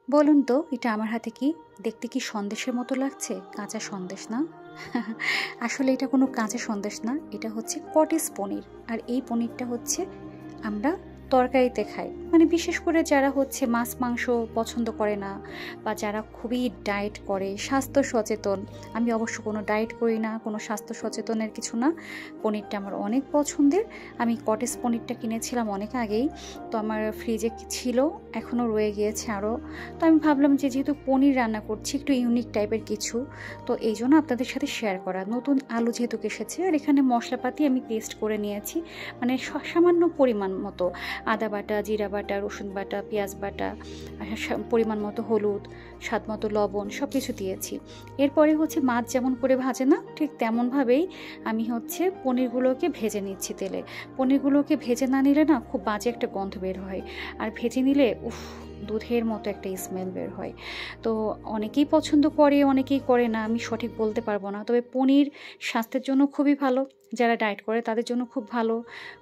বলুন তো এটা আমার হাতে কি দেখতে কি সন্দেশের মতো লাগছে? কাঁচা সন্দেশ না? আসলে এটা কোনো কাঁচা সন্দেশ না, এটা হচ্ছে কটেজ পনির। আর এই পনিরটা হচ্ছে আমরা তরকারিতে খাই, মানে বিশেষ করে যারা হচ্ছে মাছ মাংস পছন্দ করে না বা যারা খুবই ডায়েট করে, স্বাস্থ্য সচেতন। আমি অবশ্য কোনো ডায়েট করি না, কোনো স্বাস্থ্য সচেতনের কিছু না। পনিরটা আমার অনেক পছন্দের। আমি কটেজ পনিরটা কিনেছিলাম অনেক আগেই, তো আমার ফ্রিজে ছিল, এখনও রয়ে গিয়েছে আরও। তো আমি ভাবলাম যে যেহেতু পনির রান্না করছি একটু ইউনিক টাইপের কিছু, তো এই জন্য আপনাদের সাথে শেয়ার করা। নতুন আলু যেহেতু এসেছে, আর এখানে মশলাপাতি আমি পেস্ট করে নিয়েছি, মানে সামান্য পরিমাণ মতো আদা বাটা, জিরা বাটা, রসুন বাটা, পেঁয়াজ বাটা, পরিমাণ মতো হলুদ, স্বাদ মতো লবণ, সব কিছু দিয়েছি। এরপরে হচ্ছে মাছ যেমন করে ভাজে না, ঠিক তেমনভাবেই আমি হচ্ছে পনিরগুলোকে ভেজে নিচ্ছি তেলে। পনিরগুলোকে ভেজে না নিলে না খুব বাজে একটা গন্ধ বের হয়, আর ভেজে নিলে উফ, দুধের মতো একটা স্মেল বের হয়। তো অনেকেই পছন্দ করে, অনেকেই করে না, আমি সঠিক বলতে পারবো না। তবে পনির স্বাস্থ্যের জন্য খুবই ভালো, যারা ডায়েট করে তাদের জন্য খুব ভালো।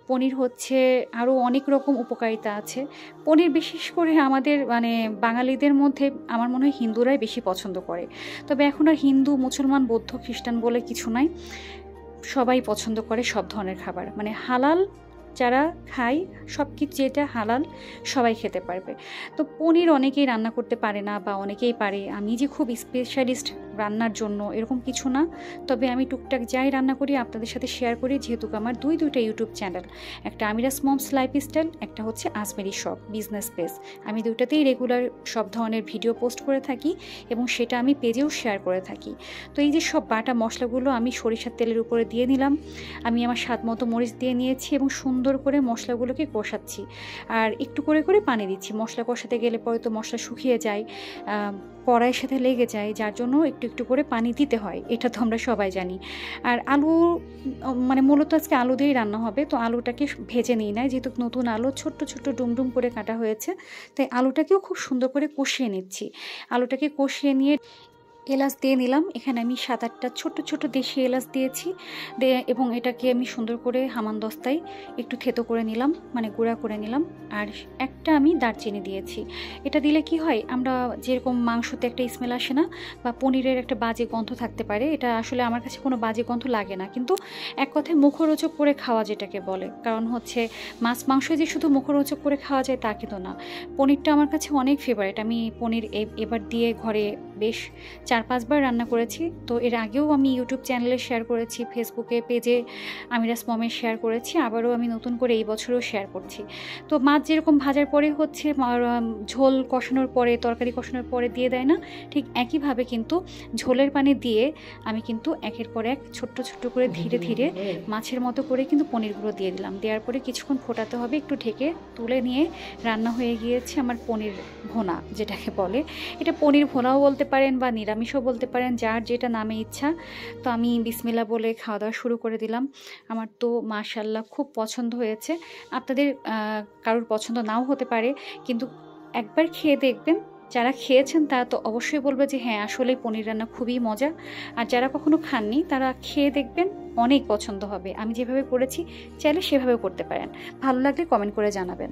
পনির হচ্ছে আরও অনেক রকম উপকারিতা আছে। পনির বিশেষ করে আমাদের মানে বাঙালিদের মধ্যে আমার মনে হয় হিন্দুরাই বেশি পছন্দ করে। তবে এখন আর হিন্দু, মুসলমান, বৌদ্ধ, খ্রিস্টান বলে কিছু নাই, সবাই পছন্দ করে সব ধরনের খাবার, মানে হালাল যারা খায় সব কিছু যেটা হালাল সবাই খেতে পারবে। তো পনির অনেকেই রান্না করতে পারে না, বা অনেকেই পারে। আমি যে খুব স্পেশালিস্ট রান্নার জন্য এরকম কিছু না, তবে আমি টুকটাক যাই রান্না করি আপনাদের সাথে শেয়ার করি, যেহেতু আমার দুইটা ইউটিউব চ্যানেল, একটা আমিরাস মমস লাইফস্টাইল, একটা হচ্ছে আজমেরি শপ বিজনেস পেজ। আমি দুইটাতেই রেগুলার সব ধরনের ভিডিও পোস্ট করে থাকি এবং সেটা আমি পেজেও শেয়ার করে থাকি। তো এই যে সব বাটা মশলাগুলো আমি সরিষার তেলের উপরে দিয়ে নিলাম, আমি আমার স্বাদ মতো মরিচ দিয়ে নিয়েছি এবং সুন্দর করে মশলাগুলোকে কষাচ্ছি, আর একটু করে করে পানি দিচ্ছি। মশলা কষাতে গেলে পরে তো মশলা শুকিয়ে যায়, কড়াইয়ের সাথে লেগে যায়, যার জন্য একটু একটু করে পানি দিতে হয়, এটা তো আমরা সবাই জানি। আর আলু, মানে মূলত আজকে আলু দিয়েই রান্না হবে, তো আলুটাকে ভেজে নিই না, যেহেতু নতুন আলু ছোট্ট ছোট্ট ডুমডুম করে কাটা হয়েছে, তাই আলুটাকেও খুব সুন্দর করে কষিয়ে নিচ্ছি। আলুটাকে কষিয়ে নিয়ে এলাচ দিয়ে নিলাম, এখানে আমি 7-8টা ছোট ছোট দেশি এলাচ দিয়েছি, এবং এটাকে আমি সুন্দর করে হামানদস্তায় একটু থেতো করে নিলাম, মানে গুঁড়া করে নিলাম। আর একটা আমি দারচিনি দিয়েছি। এটা দিলে কি হয়, আমরা যেরকম মাংসতে একটা স্মেল আসে না, বা পনিরের একটা বাজে গন্ধ থাকতে পারে, এটা আসলে আমার কাছে কোনো বাজে গন্ধ লাগে না, কিন্তু এক কথায় মুখরোচক করে খাওয়া যেটাকে বলে। কারণ হচ্ছে মাছ মাংস যে শুধু মুখরোচক করে খাওয়া যায় তা কিন্তু না, পনিরটা আমার কাছে অনেক ফেভারিট। আমি পনির এবার দিয়ে ঘরে বেশ 4-5 বার রান্না করেছি। তো এর আগেও আমি ইউটিউব চ্যানেলে শেয়ার করেছি, ফেসবুকে পেজে আমিরাস মমে শেয়ার করেছি, আবারও আমি নতুন করে এই বছরও শেয়ার করছি। তো মাছ যেরকম ভাজার পরে হচ্ছে ঝোল কষানোর পরে, তরকারি কষানোর পরে দিয়ে দেয় না, ঠিক একইভাবে কিন্তু ঝোলের পানি দিয়ে আমি কিন্তু একের পর এক ছোট্ট ছোট্ট করে ধীরে ধীরে মাছের মতো করে কিন্তু পনিরগুলো দিয়ে দিলাম। দেওয়ার পরে কিছুক্ষণ ফোটাতে হবে, একটু ঢেকে তুলে নিয়ে রান্না হয়ে গিয়েছে আমার পনির ভোনা যেটাকে বলে। এটা পনির ভোনাও বলতে পারেন বা নিরামিষও বলতে পারেন, যার যেটা নামে ইচ্ছা। তো আমি বিসমিল্লাহ বলে খাওয়া দাওয়া শুরু করে দিলাম। আমার তো মাশাআল্লাহ খুব পছন্দ হয়েছে। আপনাদের কারোর পছন্দ নাও হতে পারে, কিন্তু একবার খেয়ে দেখবেন। যারা খেয়েছেন তারা তো অবশ্যই বলবে যে হ্যাঁ আসলেই পনির রান্না খুবই মজা। আর যারা কখনো খাননি তারা খেয়ে দেখবেন, অনেক পছন্দ হবে। আমি যেভাবে করেছি চাইলে সেভাবেও করতে পারেন। ভালো লাগলে কমেন্ট করে জানাবেন।